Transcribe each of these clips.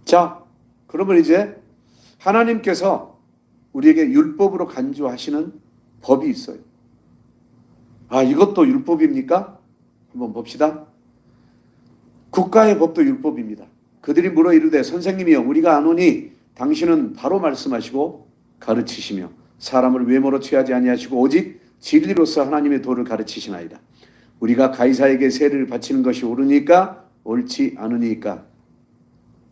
자, 그러면 이제 하나님께서 우리에게 율법으로 간주하시는 법이 있어요. 아, 이것도 율법입니까? 한번 봅시다. 국가의 법도 율법입니다. 그들이 물어 이르되 선생님이여 우리가 아노니 당신은 바로 말씀하시고 가르치시며 사람을 외모로 취하지 아니하시고 오직 진리로서 하나님의 도를 가르치시나이다. 우리가 가이사에게 세를 바치는 것이 옳으니까 옳지 않으니까.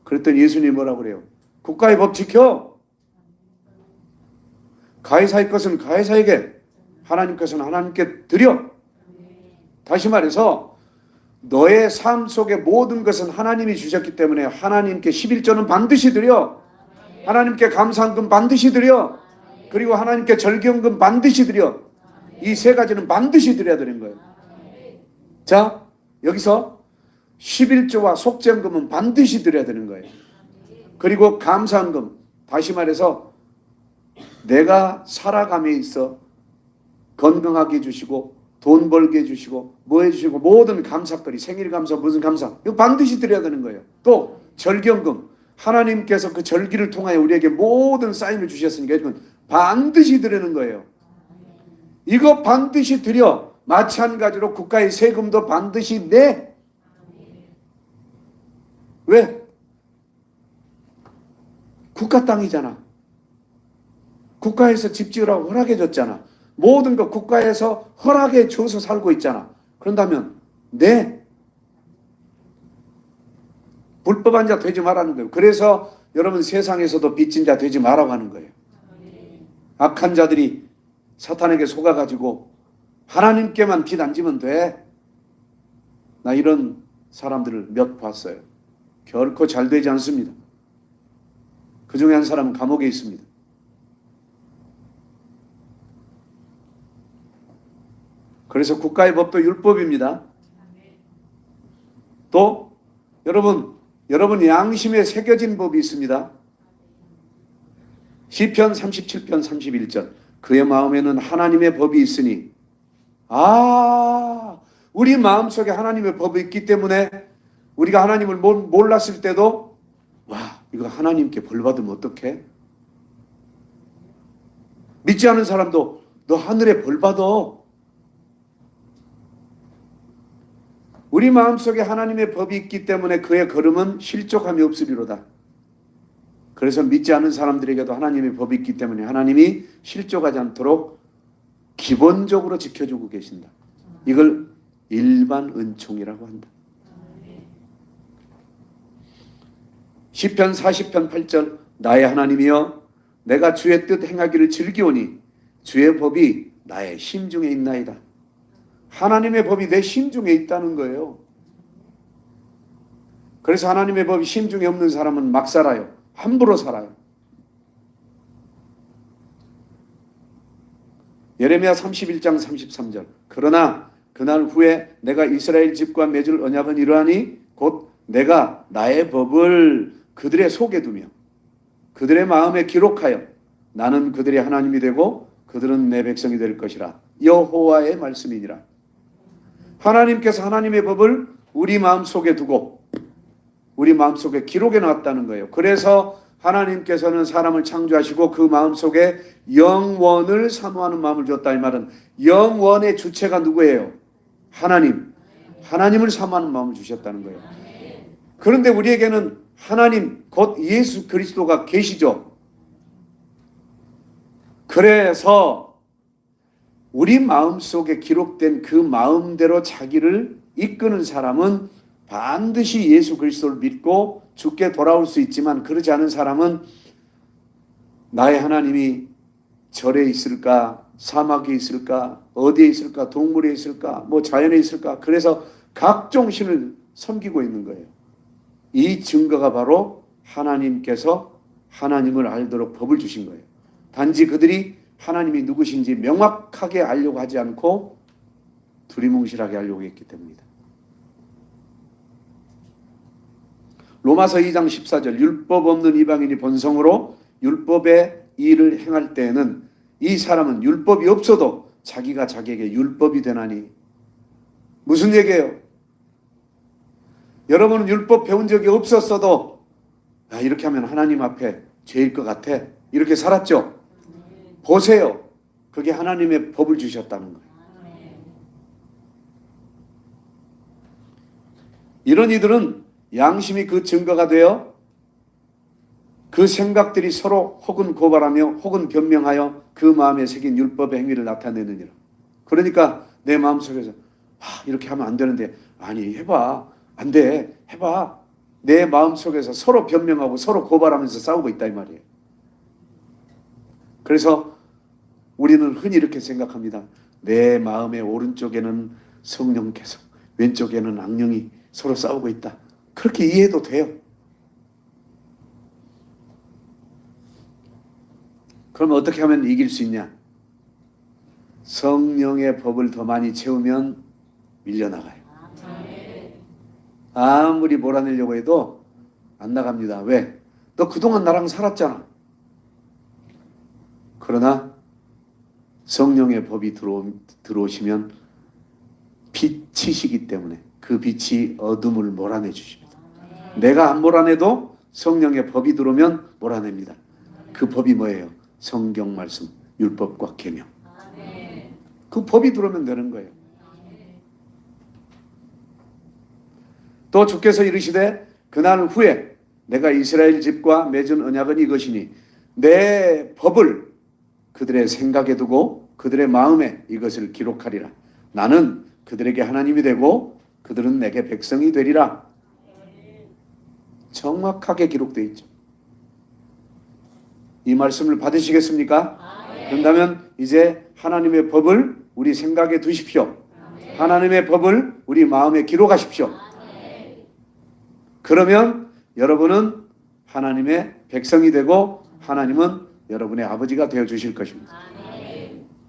그랬더니 예수님이 뭐라고 그래요? 국가의 법 지켜. 가이사의 것은 가이사에게, 하나님 것은 하나님께 드려. 다시 말해서 너의 삶 속의 모든 것은 하나님이 주셨기 때문에 하나님께 11조는 반드시 드려. 하나님께 감사헌금 반드시 드려. 그리고 하나님께 절기헌금 반드시 드려. 이 세 가지는 반드시 드려야 되는 거예요. 자, 여기서 11조와 속죄헌금은 반드시 드려야 되는 거예요. 그리고 감사헌금, 다시 말해서 내가 살아감에 있어 건강하게 해주시고 돈 벌게 해주시고 뭐 해주시고 모든 감사거리, 생일 감사, 무슨 감사, 이거 반드시 드려야 되는 거예요. 또 절기헌금, 하나님께서 그 절기를 통하여 우리에게 모든 사인을 주셨으니까 이건 반드시 드리는 거예요. 이거 반드시 드려. 마찬가지로 국가의 세금도 반드시 내. 왜? 국가 땅이잖아. 국가에서 집 지으라고 허락해 줬잖아. 모든 거 국가에서 허락해 줘서 살고 있잖아. 그런다면 내 불법한 자 되지 말라는 거예요. 그래서 여러분 세상에서도 빚진 자 되지 말라고 하는 거예요. 악한 자들이 사탄에게 속아가지고 하나님께만 빚 안 지면 돼. 나 이런 사람들을 몇 봤어요. 결코 잘 되지 않습니다. 그 중에 한 사람은 감옥에 있습니다. 그래서 국가의 법도 율법입니다. 또 여러분 양심에 새겨진 법이 있습니다. 시편 37편 31절 그의 마음에는 하나님의 법이 있으니 우리 마음속에 하나님의 법이 있기 때문에 우리가 하나님을 몰랐을 때도 이거 하나님께 벌 받으면 어떡해? 믿지 않은 사람도 너 하늘에 벌 받아. 우리 마음속에 하나님의 법이 있기 때문에 그의 걸음은 실족함이 없으리로다. 그래서 믿지 않은 사람들에게도 하나님의 법이 있기 때문에 하나님이 실족하지 않도록 기본적으로 지켜주고 계신다. 이걸 일반 은총이라고 한다. 시편 40편 8절 나의 하나님이여 내가 주의 뜻 행하기를 즐기오니 주의 법이 나의 심중에 있나이다. 하나님의 법이 내 심중에 있다는 거예요. 그래서 하나님의 법이 심중에 없는 사람은 막 살아요. 함부로 살아요. 예레미야 31장 33절 그러나 그날 후에 내가 이스라엘 집과 맺을 언약은 이러하니 곧 내가 나의 법을 그들의 속에 두며 그들의 마음에 기록하여 나는 그들의 하나님이 되고 그들은 내 백성이 될 것이라. 여호와의 말씀이니라. 하나님께서 하나님의 법을 우리 마음속에 두고 우리 마음속에 기록해 놨다는 거예요. 그래서 하나님께서는 사람을 창조하시고 그 마음속에 영원을 사모하는 마음을 줬다. 이 말은 영원의 주체가 누구예요? 하나님. 하나님을 사모하는 마음을 주셨다는 거예요. 그런데 우리에게는 하나님 곧 예수 그리스도가 계시죠. 그래서 우리 마음속에 기록된 그 마음대로 자기를 이끄는 사람은 반드시 예수 그리스도를 믿고 주께 돌아올 수 있지만 그러지 않은 사람은 나의 하나님이 절에 있을까? 사막에 있을까? 어디에 있을까? 동물에 있을까? 뭐 자연에 있을까? 그래서 각종 신을 섬기고 있는 거예요. 이 증거가 바로 하나님께서 하나님을 알도록 법을 주신 거예요. 단지 그들이 하나님이 누구신지 명확하게 알려고 하지 않고 두리뭉실하게 알려고 했기 때문이다. 로마서 2장 14절 율법 없는 이방인이 본성으로 율법의 일을 행할 때에는 이 사람은 율법이 없어도 자기가 자기에게 율법이 되나니. 무슨 얘기예요? 여러분은 율법 배운 적이 없었어도 야, 이렇게 하면 하나님 앞에 죄일 것 같아. 이렇게 살았죠. 보세요. 그게 하나님의 법을 주셨다는 거예요. 이런 이들은 양심이 그 증거가 되어 그 생각들이 서로 혹은 고발하며 혹은 변명하여 그 마음에 새긴 율법의 행위를 나타내느니라. 그러니까 내 마음속에서 이렇게 하면 안 되는데 아니 해봐. 안 돼. 해봐. 내 마음속에서 서로 변명하고 서로 고발하면서 싸우고 있다 이 말이에요. 그래서 우리는 흔히 이렇게 생각합니다. 내 마음의 오른쪽에는 성령께서 왼쪽에는 악령이 서로 싸우고 있다. 그렇게 이해해도 돼요. 그럼 어떻게 하면 이길 수 있냐? 성령의 법을 더 많이 채우면 밀려나가요. 아무리 몰아내려고 해도 안 나갑니다. 왜? 너 그동안 나랑 살았잖아. 그러나 성령의 법이 들어오시면 빛이시기 때문에 그 빛이 어둠을 몰아내 주십니다. 내가 안 몰아내도 성령의 법이 들어오면 몰아냅니다. 그 법이 뭐예요? 성경 말씀, 율법과 계명. 그 법이 들어오면 되는 거예요. 또 주께서 이르시되 그날 후에 내가 이스라엘 집과 맺은 언약은 이것이니 내 법을 그들의 생각에 두고 그들의 마음에 이것을 기록하리라. 나는 그들에게 하나님이 되고 그들은 내게 백성이 되리라. 정확하게 기록되어 있죠. 이 말씀을 받으시겠습니까? 그런다면 이제 하나님의 법을 우리 생각에 두십시오. 하나님의 법을 우리 마음에 기록하십시오. 그러면 여러분은 하나님의 백성이 되고 하나님은 여러분의 아버지가 되어 주실 것입니다.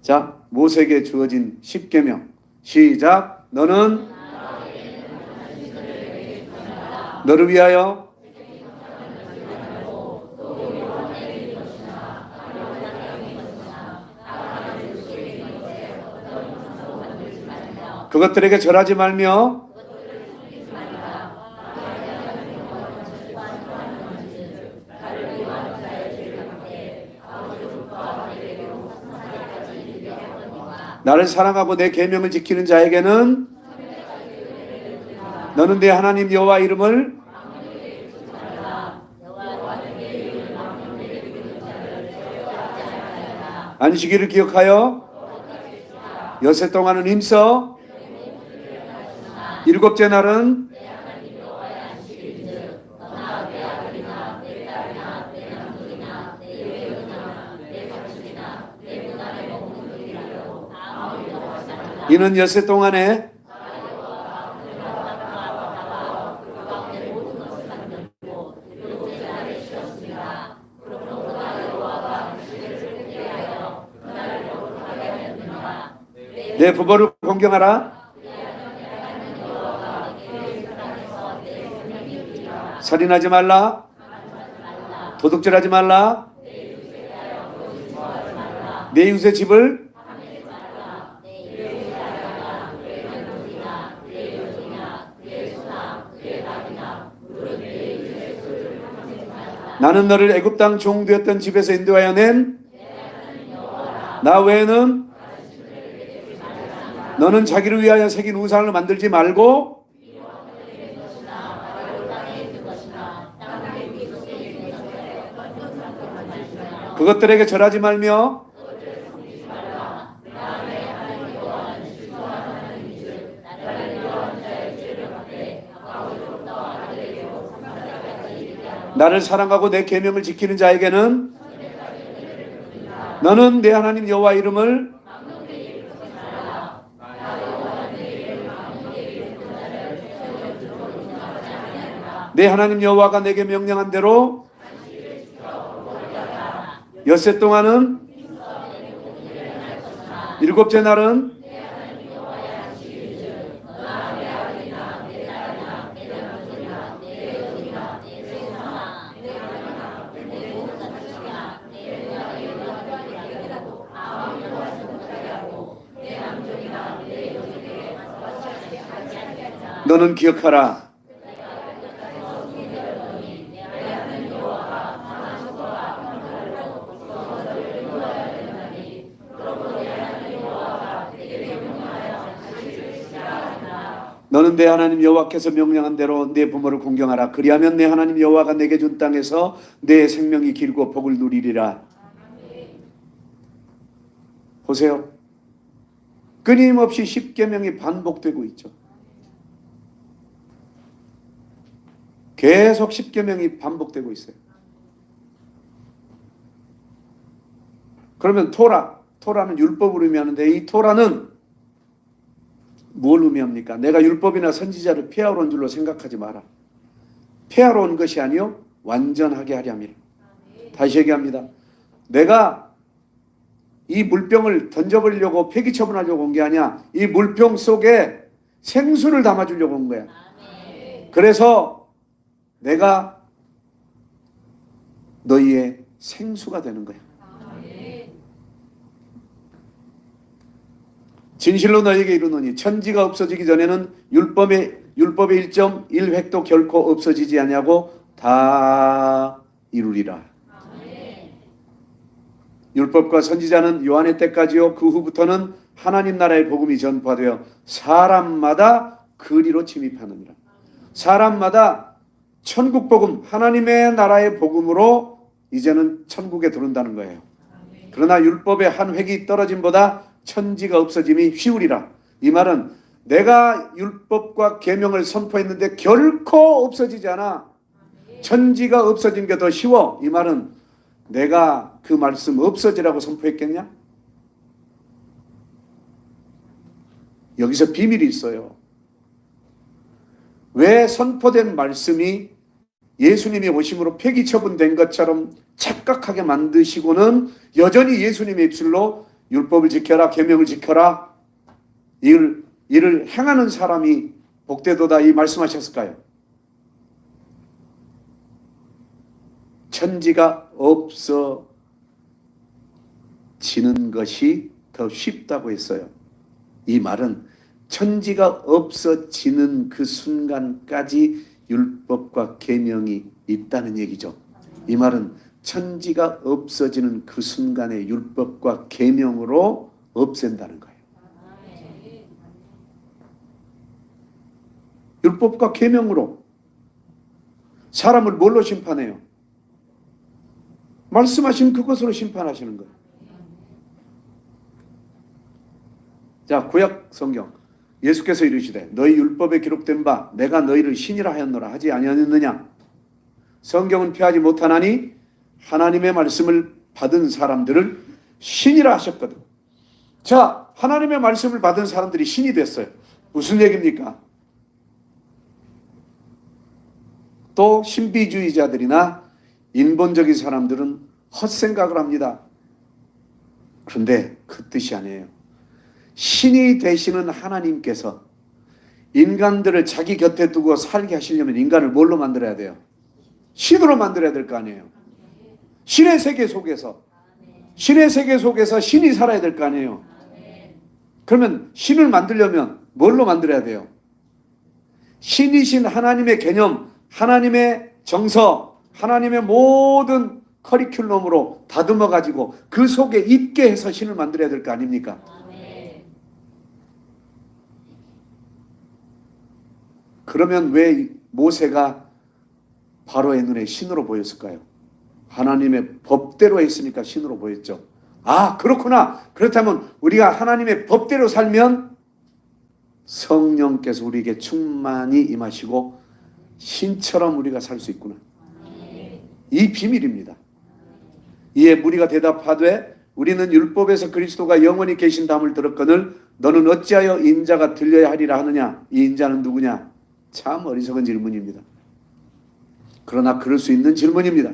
자, 모세에게 주어진 10계명 시작. 너는 너를 위하여 그것들에게 절하지 말며 나를 사랑하고 내 계명을 지키는 자에게는 너는 내 하나님 여호와 이름을 안식일을 기억하여 여세 동안은 힘써 일곱째 날은 이는 여세 동안에 내 부모를 공경하라. 살인하지 말라. 도둑질하지 말라. 내 이웃의 집을 나는 너를 애굽 땅 종되었던 집에서 인도하여 낸 나 외에는 너는 자기를 위하여 새긴 우상을 만들지 말고 그것들에게 절하지 말며 나를 사랑하고 내 계명을 지키는 자에게는 너는 내 하나님 여호와 이름을 내 하나님 여호와가 내게 명령한 대로 엿새 동안은 일곱째 날은 너는 기억하라. 너는 내 하나님 여호와께서 명령한 대로 내 부모를 공경하라. 그리하면 내 하나님 여호와가 내게 준 땅에서 내 생명이 길고 복을 누리리라. 보세요. 끊임없이 십계명이 반복되고 있죠. 계속 십계명이 반복되고 있어요. 그러면 토라는 율법을 의미하는데 이 토라는 뭘 의미합니까? 내가 율법이나 선지자를 폐하러 온 줄로 생각하지 마라. 폐하러 온 것이 아니요 완전하게 하려 함이라. 다시 얘기합니다. 내가 이 물병을 던져버리려고 폐기 처분하려고 온 게 아니야. 이 물병 속에 생수를 담아주려고 온 거야. 그래서 내가 너희의 생수가 되는 거야. 진실로 너희에게 이르노니 천지가 없어지기 전에는 율법의 1.1획도 결코 없어지지 아니하고 다 이루리라. 율법과 선지자는 요한의 때까지요 그 후부터는 하나님 나라의 복음이 전파되어 사람마다 그리로 침입하느니라. 사람마다 천국 복음, 하나님의 나라의 복음으로 이제는 천국에 들어온다는 거예요. 그러나 율법의 한 획이 떨어짐보다 천지가 없어짐이 쉬우리라. 이 말은 내가 율법과 계명을 선포했는데 결코 없어지지 않아. 천지가 없어진 게 더 쉬워. 이 말은 내가 그 말씀 없어지라고 선포했겠냐? 여기서 비밀이 있어요. 왜 선포된 말씀이 예수님이 오심으로 폐기 처분된 것처럼 착각하게 만드시고는 여전히 예수님의 입술로 율법을 지켜라, 계명을 지켜라, 이를 행하는 사람이 복되도다 이 말씀하셨을까요? 천지가 없어지는 것이 더 쉽다고 했어요. 이 말은 천지가 없어지는 그 순간까지 율법과 계명이 있다는 얘기죠. 이 말은 천지가 없어지는 그 순간에 율법과 계명으로 없앤다는 거예요. 율법과 계명으로 사람을 뭘로 심판해요? 말씀하신 그것으로 심판하시는 거예요. 자, 구약 성경 예수께서 이르시되 너희 율법에 기록된 바 내가 너희를 신이라 하였노라 하지 아니하였느냐? 성경은 폐하지 못하나니 하나님의 말씀을 받은 사람들을 신이라 하셨거든. 자, 하나님의 말씀을 받은 사람들이 신이 됐어요. 무슨 얘기입니까? 또 신비주의자들이나 인본적인 사람들은 헛생각을 합니다. 그런데 그 뜻이 아니에요. 신이 되시는 하나님께서 인간들을 자기 곁에 두고 살게 하시려면 인간을 뭘로 만들어야 돼요? 신으로 만들어야 될 거 아니에요. 신의 세계 속에서 신이 살아야 될 거 아니에요. 그러면 신을 만들려면 뭘로 만들어야 돼요? 신이신 하나님의 개념, 하나님의 정서, 하나님의 모든 커리큘럼으로 다듬어 가지고 그 속에 있게 해서 신을 만들어야 될 거 아닙니까? 그러면 왜 모세가 바로의 눈에 신으로 보였을까요? 하나님의 법대로 했으니까 신으로 보였죠. 아, 그렇구나. 그렇다면 우리가 하나님의 법대로 살면 성령께서 우리에게 충만히 임하시고 신처럼 우리가 살 수 있구나. 이 비밀입니다. 이에 무리가 대답하되 우리는 율법에서 그리스도가 영원히 계신다함을 들었거늘 너는 어찌하여 인자가 들려야 하리라 하느냐? 이 인자는 누구냐? 참 어리석은 질문입니다. 그러나 그럴 수 있는 질문입니다.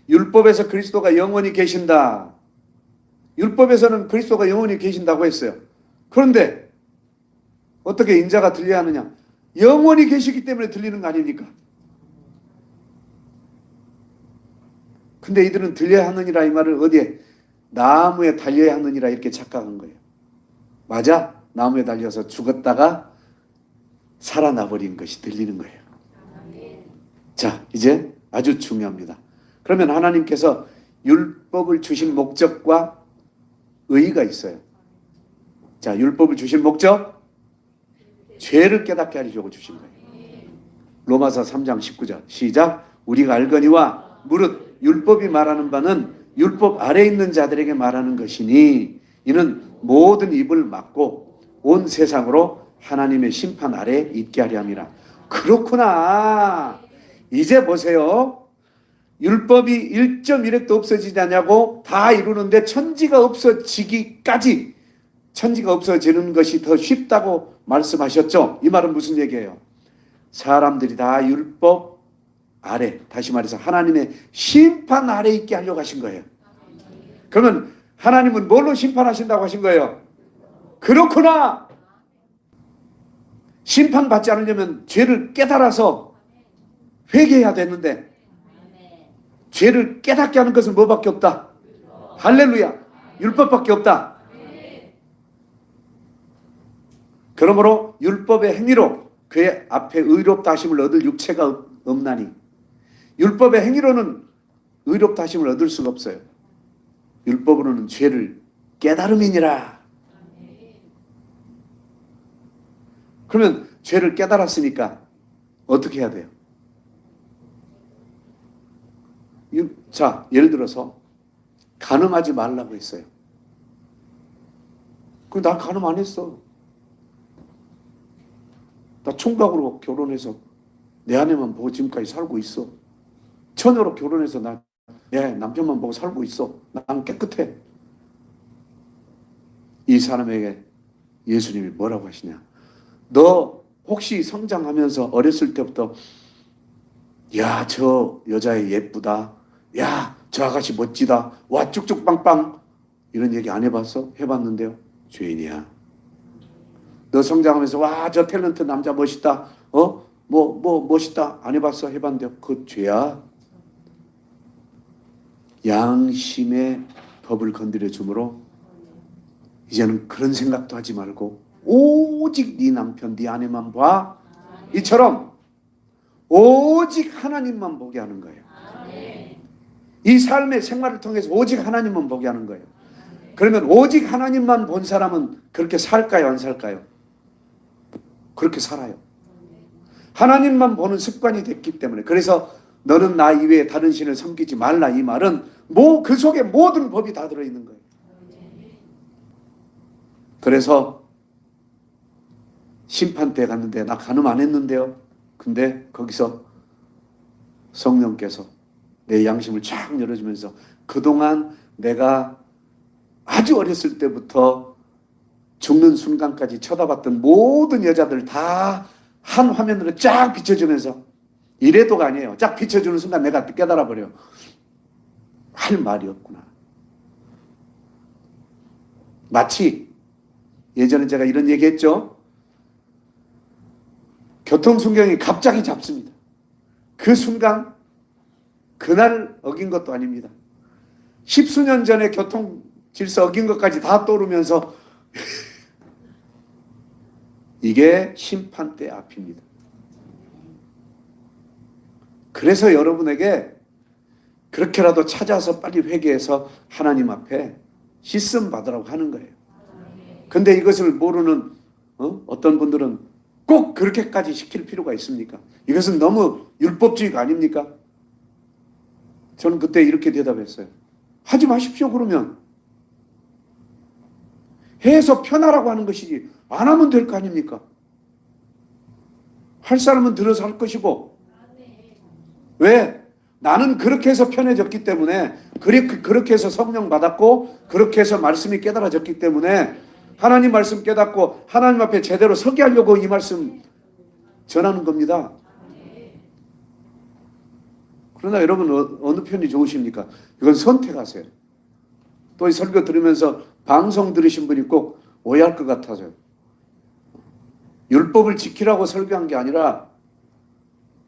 율법에서 그리스도가 영원히 계신다. 율법에서는 그리스도가 영원히 계신다고 했어요. 그런데 어떻게 인자가 들려야 하느냐? 영원히 계시기 때문에 들리는 거 아닙니까? 근데 이들은 들려야 하느니라 이 말을 어디에? 나무에 달려야 하느니라 이렇게 착각한 거예요. 맞아. 나무에 달려서 죽었다가 살아나 버린 것이 들리는 거예요. 자, 이제 아주 중요합니다. 그러면 하나님께서 율법을 주신 목적과 의의가 있어요. 자, 율법을 주신 목적? 죄를 깨닫게 하려고 주신 거예요. 로마서 3장 19절 시작. 우리가 알거니와 무릇 율법이 말하는 바는 율법 아래 있는 자들에게 말하는 것이니 이는 모든 입을 막고 온 세상으로 하나님의 심판 아래 있게 하려 함이라. 그렇구나. 이제 보세요. 율법이 1.1획도 없어지지 않냐고 다 이루는데 천지가 없어지기까지, 천지가 없어지는 것이 더 쉽다고 말씀하셨죠. 이 말은 무슨 얘기예요? 사람들이 다 율법 아래, 다시 말해서 하나님의 심판 아래 있게 하려고 하신 거예요. 그러면 하나님은 뭘로 심판하신다고 하신 거예요? 그렇구나. 심판받지 않으려면 죄를 깨달아서 회개해야 되는데 죄를 깨닫게 하는 것은 뭐밖에 없다? 할렐루야. 율법밖에 없다. 그러므로 율법의 행위로 그의 앞에 의롭다 하심을 얻을 육체가 없나니, 율법의 행위로는 의롭다 하심을 얻을 수가 없어요. 율법으로는 죄를 깨달음이니라. 그러면 죄를 깨달았으니까 어떻게 해야 돼요? 자, 예를 들어서 간음하지 말라고 했어요. 나 간음 안 했어. 나 총각으로 결혼해서 내 아내만 보고 지금까지 살고 있어. 처녀로 결혼해서 내 남편만 보고 살고 있어. 난 깨끗해. 이 사람에게 예수님이 뭐라고 하시냐? 너 혹시 성장하면서 어렸을 때부터 야, 저 여자 예쁘다. 야, 저 아가씨 멋지다. 와, 쭉쭉빵빵. 이런 얘기 안 해봤어? 해봤는데요. 죄인이야. 너 성장하면서 와, 저 탤런트 남자 멋있다. 멋있다. 안 해봤어? 해봤는데요. 그거 죄야. 양심의 법을 건드려 주므로 이제는 그런 생각도 하지 말고 오직 네 남편, 네 아내만 봐. 이처럼 오직 하나님만 보게 하는 거예요. 이 삶의 생활을 통해서 오직 하나님만 보게 하는 거예요. 그러면 오직 하나님만 본 사람은 그렇게 살까요? 안 살까요? 그렇게 살아요. 하나님만 보는 습관이 됐기 때문에. 그래서 너는 나 이외에 다른 신을 섬기지 말라, 이 말은 그 속에 모든 법이 다 들어있는 거예요. 그래서 심판대에 갔는데 나 간음 안 했는데요. 근데 거기서 성령께서 내 양심을 쫙 열어주면서 그동안 내가 아주 어렸을 때부터 죽는 순간까지 쳐다봤던 모든 여자들 다 한 화면으로 쫙 비춰주면서, 이래도가 아니에요. 쫙 비춰주는 순간 내가 깨달아 버려요. 할 말이 없구나. 마치 예전에 제가 이런 얘기 했죠. 교통순경이 갑자기 잡습니다. 그 순간 그날 어긴 것도 아닙니다. 10수년 전에 교통질서 어긴 것까지 다 떠오르면서 이게 심판대 앞입니다. 그래서 여러분에게 그렇게라도 찾아서 빨리 회개해서 하나님 앞에 씻음 받으라고 하는 거예요. 근데 이것을 모르는 어떤 분들은 꼭 그렇게까지 시킬 필요가 있습니까? 이것은 너무 율법주의가 아닙니까? 저는 그때 이렇게 대답했어요. 하지 마십시오. 그러면 해서 편하라고 하는 것이지 안 하면 될 거 아닙니까? 할 사람은 들어서 할 것이고. 왜? 나는 그렇게 해서 편해졌기 때문에, 그렇게 해서 성령 받았고 그렇게 해서 말씀이 깨달아졌기 때문에 하나님 말씀 깨닫고 하나님 앞에 제대로 서게 하려고 이 말씀 전하는 겁니다. 그러나 여러분 어느 편이 좋으십니까? 이건 선택하세요. 또 이 설교 들으면서 방송 들으신 분이 꼭 오해할 것 같아서요. 율법을 지키라고 설교한 게 아니라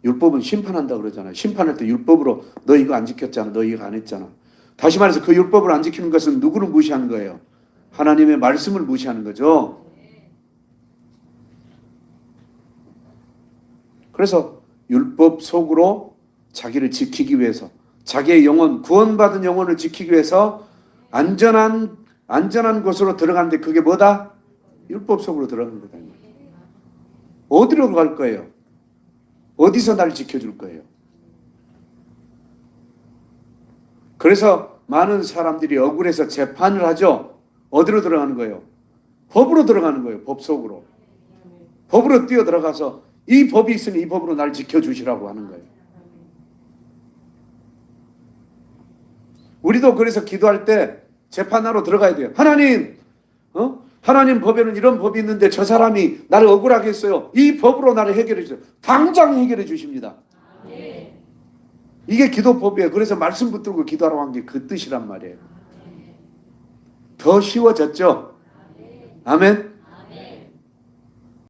율법은 심판한다 그러잖아요. 심판할 때 율법으로 너 이거 안 지켰잖아. 너 이거 안 했잖아. 다시 말해서 그 율법을 안 지키는 것은 누구를 무시하는 거예요? 하나님의 말씀을 무시하는 거죠. 그래서 율법 속으로 자기를 지키기 위해서, 자기의 영혼, 구원받은 영혼을 지키기 위해서 안전한 곳으로 들어가는데 그게 뭐다? 율법 속으로 들어가는 거다. 어디로 갈 거예요? 어디서 날 지켜줄 거예요? 그래서 많은 사람들이 억울해서 재판을 하죠. 어디로 들어가는 거예요? 법으로 들어가는 거예요. 법 속으로. 법으로 뛰어 들어가서 이 법이 있으니 이 법으로 날 지켜주시라고 하는 거예요. 우리도 그래서 기도할 때 재판하러 들어가야 돼요. 하나님, 하나님 법에는 이런 법이 있는데 저 사람이 나를 억울하게 했어요. 이 법으로 나를 해결해 주세요. 당장 해결해 주십니다. 이게 기도법이에요. 그래서 말씀 붙들고 기도하라고 한 게 그 뜻이란 말이에요. 더 쉬워졌죠? 아멘.